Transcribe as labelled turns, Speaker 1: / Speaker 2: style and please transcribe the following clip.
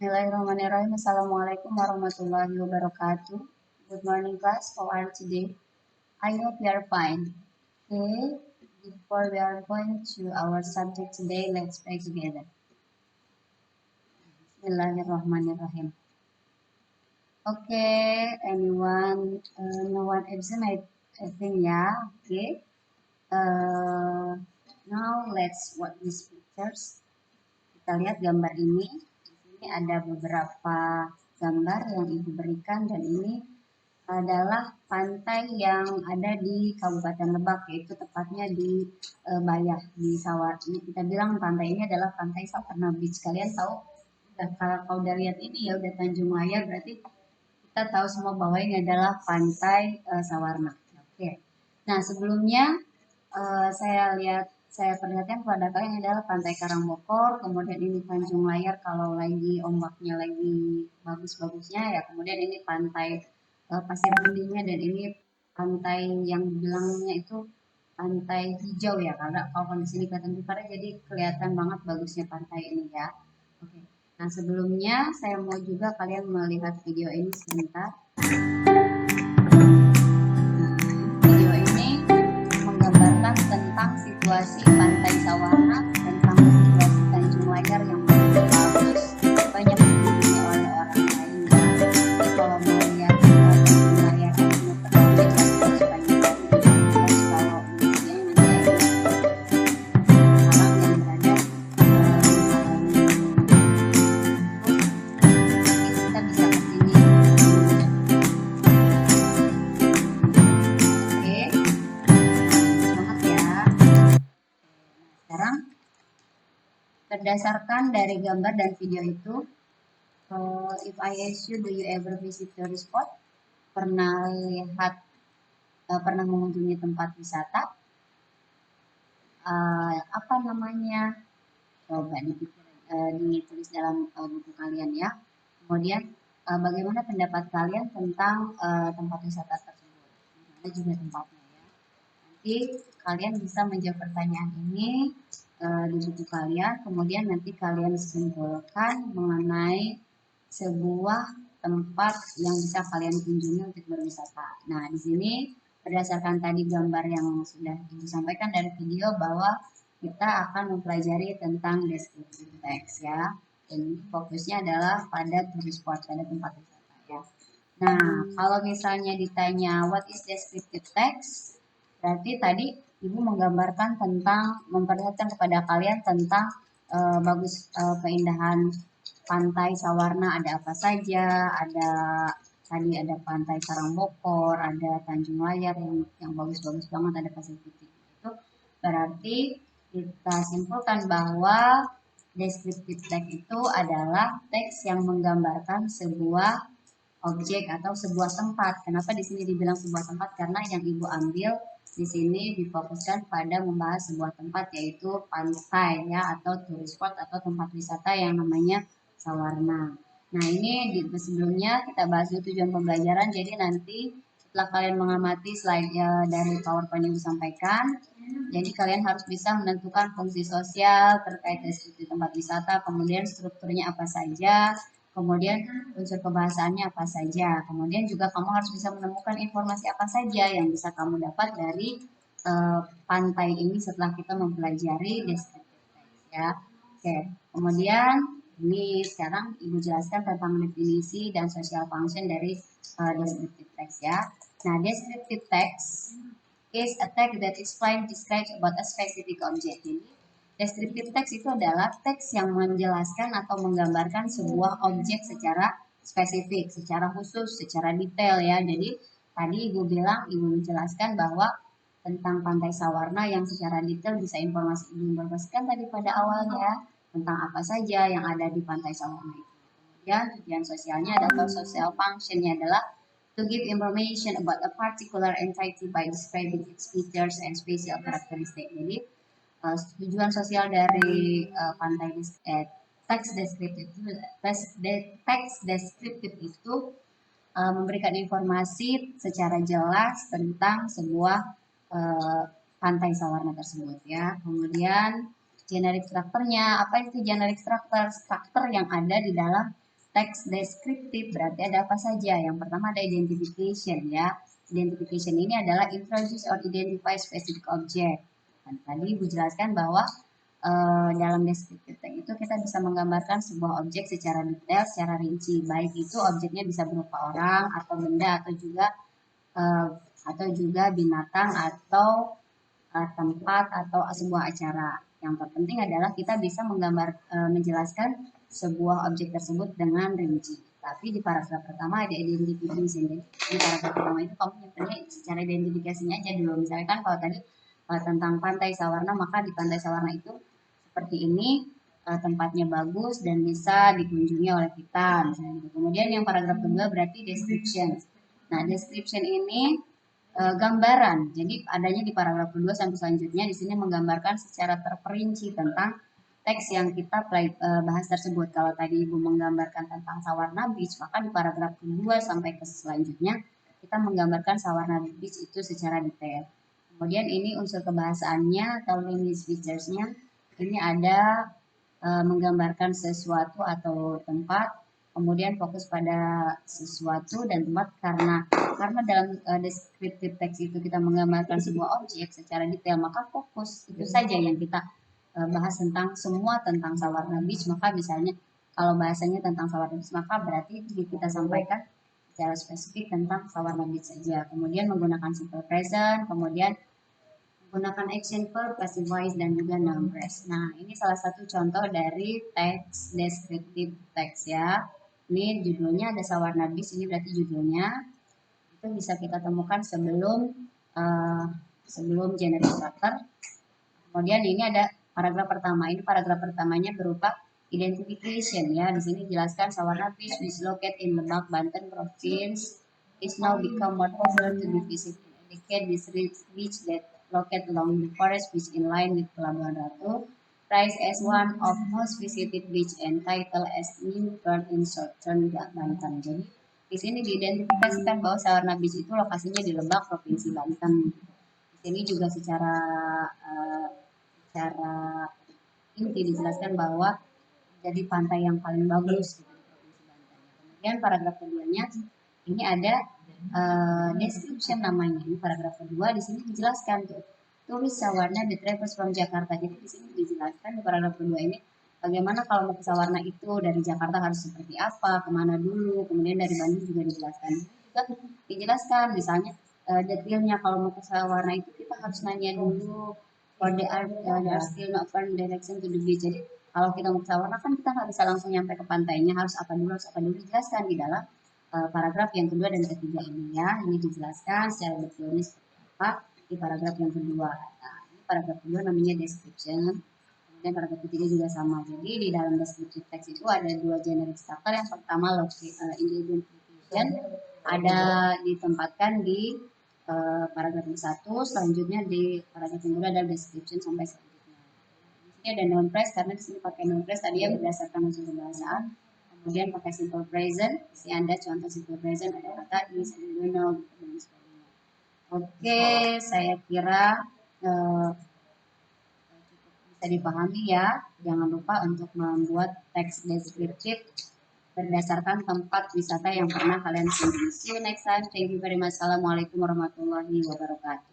Speaker 1: Bismillahirrahmanirrahim. Assalamualaikum warahmatullahi wabarakatuh. Good morning, class. How are you today? I hope you are fine. Okay, before we are going to our subject today, let's pray together. Bismillahirrahmanirrahim. Okay, anyone, no one absent, I think, yeah. Okay. Now let's watch these pictures. Kita lihat gambar ini. Di sini ada beberapa gambar yang Ibu berikan dan ini adalah pantai yang ada di Kabupaten Lebak, yaitu tepatnya di Bayah di Sawar. Ini kita bilang pantai ini adalah pantai Sawarna Beach. Kalian tahu, kalau udah lihat ini ya udah Tanjung Layar, berarti kita tahu semua bahwa ini adalah pantai Sawarna. Oke. Nah sebelumnya saya perlihatkan kepada kalian ini adalah Pantai Karangbokor, kemudian ini Tanjung Layar kalau lagi ombaknya lagi bagus-bagusnya ya, kemudian ini pantai pasir putihnya dan ini pantai yang bilangnya itu pantai hijau ya, karena kalau kondisi ini kelihatan biru jadi kelihatan banget bagusnya pantai ini ya. Oke. Nah sebelumnya saya mau juga kalian melihat video ini sebentar. Video ini menggambarkan tentang situasi pantai Sawarna, tentang situasi Tanjung Layar yang bagus, banyak dikunjungi oleh orang lain. Jadi kalau mau lihat Tanjung Layar ini terus harus banyak terus kalau yang nanti orang yang berada kita bisa kesini. Sekarang berdasarkan dari gambar dan video itu, if I ask you, do you ever visit tourist spot? Pernah lihat, pernah mengunjungi tempat wisata? Apa namanya? Coba ditulis dalam buku kalian ya. Kemudian bagaimana pendapat kalian tentang tempat wisata tersebut? Mana juga tempatnya ya. Nanti kalian bisa menjawab pertanyaan ini di buku kalian, kemudian nanti kalian simpulkan mengenai sebuah tempat yang bisa kalian kunjungi untuk berwisata. Nah, di sini berdasarkan tadi gambar yang sudah disampaikan dan video bahwa kita akan mempelajari tentang descriptive text ya. Dan fokusnya adalah pada tourist spot, pada tempat wisata ya. Nah, kalau misalnya ditanya what is descriptive text, berarti tadi Ibu menggambarkan tentang, memperlihatkan kepada kalian tentang keindahan pantai Sawarna, ada apa saja, tadi ada pantai Karangbokor, ada Tanjung Layar yang bagus-bagus banget, ada pasir putih. Itu berarti kita simpulkan bahwa descriptive text itu adalah teks yang menggambarkan sebuah objek atau sebuah tempat. Kenapa di sini dibilang sebuah tempat? Karena yang Ibu ambil di sini difokuskan pada membahas sebuah tempat, yaitu pantai ya, atau tourist spot atau tempat wisata yang namanya Sawarna. Nah ini sebelumnya kita bahas dulu tujuan pembelajaran. Jadi nanti setelah kalian mengamati slide dari PowerPoint yang disampaikan, jadi kalian harus bisa menentukan fungsi sosial terkait deskripsi tempat wisata, kemudian strukturnya apa saja, kemudian unsur kebahasaannya apa saja. Kemudian juga kamu harus bisa menemukan informasi apa saja yang bisa kamu dapat dari pantai ini setelah kita mempelajari descriptive text ya. Oke, kemudian ini sekarang Ibu jelaskan tentang definisi dan social function dari descriptive text ya. Nah, descriptive text is a text that explains, describes about a specific object. Jadi, descriptive text itu adalah teks yang menjelaskan atau menggambarkan sebuah objek secara spesifik, secara khusus, secara detail ya. Jadi tadi Ibu bilang, Ibu menjelaskan bahwa tentang Pantai Sawarna yang secara detail bisa informasi Ibu informasikan tadi pada awalnya tentang apa saja yang ada di Pantai Sawarna itu. Kemudian tujuan sosialnya atau social functionnya adalah to give information about a particular entity by describing its features and special characteristic. Jadi tujuan sosial dari teks deskriptif itu memberikan informasi secara jelas tentang sebuah pantai Sawarna tersebut ya. Kemudian generic strukturnya, apa itu generic struktur? Struktur yang ada di dalam teks deskriptif berarti ada apa saja? Yang pertama ada identification ya. Identification ini adalah introduce or identify specific object. Dan tadi Ibu jelaskan bahwa dalam deskriptif teks itu kita bisa menggambarkan sebuah objek secara detail, secara rinci. Baik itu objeknya bisa berupa orang atau benda eh, atau juga binatang atau tempat atau sebuah acara. Yang terpenting adalah kita bisa menjelaskan sebuah objek tersebut dengan rinci. Tapi di paragraf pertama ada identification. Jadi di paragraf pertama itu kamu nyimpennya secara identifikasinya aja dulu. Misalkan kalau tadi tentang pantai Sawarna, maka di pantai Sawarna itu seperti ini, tempatnya bagus dan bisa dikunjungi oleh kita. Misalnya gitu. Kemudian yang paragraf kedua berarti description. Nah, description ini gambaran. Jadi adanya di paragraf kedua sampai selanjutnya di sini menggambarkan secara terperinci tentang teks yang kita bahas tersebut. Kalau tadi Ibu menggambarkan tentang Sawarna Beach, maka di paragraf kedua sampai ke selanjutnya kita menggambarkan Sawarna Beach itu secara detail. Kemudian ini unsur kebahasaannya atau language features-nya. Ini ada menggambarkan sesuatu atau tempat, kemudian fokus pada sesuatu dan tempat karena dalam deskriptif teks itu kita menggambarkan sebuah objek secara detail, maka fokus itu saja yang kita bahas tentang semua tentang Sawarna Beach. Maka misalnya kalau bahasanya tentang Sawarna Beach, maka berarti kita sampaikan secara spesifik tentang Sawarna Beach saja. Kemudian menggunakan simple present, kemudian menggunakan action verb, passive voice, dan juga noun phrase. Nah, ini salah satu contoh dari teks deskriptif teks ya. Ini judulnya ada Sawarna Beach, ini berarti judulnya. Itu bisa kita temukan sebelum generic starter. Kemudian ini ada paragraf pertama. Ini paragraf pertamanya berupa identification ya. Di sini jelaskan Sawarna Beach is located in Lebak, Banten Province is now become more popular to be visited. Indicate this beach that located along the forest beach in line with Pelabuhan Ratu, prize as one of most visited beach and title as New Turn in Southern Banten. Jadi di sini diidentifikasikan bahwa Sawarna Beach itu lokasinya di Lebak, Provinsi Banten. Di sini juga uh, secara inti dijelaskan bahwa jadi pantai yang paling bagus gitu, di Provinsi Banten. Kemudian paragraf keduanya ini ada description namanya. Ini paragraf kedua di sini dijelaskan tuh turis Sawarna the travels from Jakarta. Jadi di sini dijelaskan di paragraf kedua ini bagaimana kalau mau ke Sawarna itu dari Jakarta harus seperti apa, kemana dulu, kemudian dari Bandung juga dijelaskan. Juga dijelaskan misalnya detailnya kalau mau ke Sawarna itu kita harus nanya dulu for they are still not found direction to the beach. Jadi kalau kita mau ke Sawarna kan kita nggak bisa langsung nyampe ke pantainya, harus apa dulu dijelaskan di dalam paragraf yang kedua dan ketiga ini ya. Ini dijelaskan secara detailnya seperti apa di paragraf yang kedua. Nah, ini paragraf kedua namanya description. Kemudian paragraf ketiga juga sama. Jadi di dalam descriptive text itu ada dua generic structure. Yang pertama identification ada ditempatkan di paragraf yang satu, selanjutnya di paragraf yang kedua ada description sampai selanjutnya. Di sini ada noun phrase karena di sini pakai noun phrase tadi yang berdasarkan unsur kebahasaan. Kemudian pakai simple present, di ada contoh simple present, ada kata is, ada know, dan sebagainya. Oke, saya kira bisa dipahami ya. Jangan lupa untuk membuat teks deskriptif berdasarkan tempat wisata yang pernah kalian kunjungi. See you next time. Thank you very much. Assalamualaikum warahmatullahi wabarakatuh.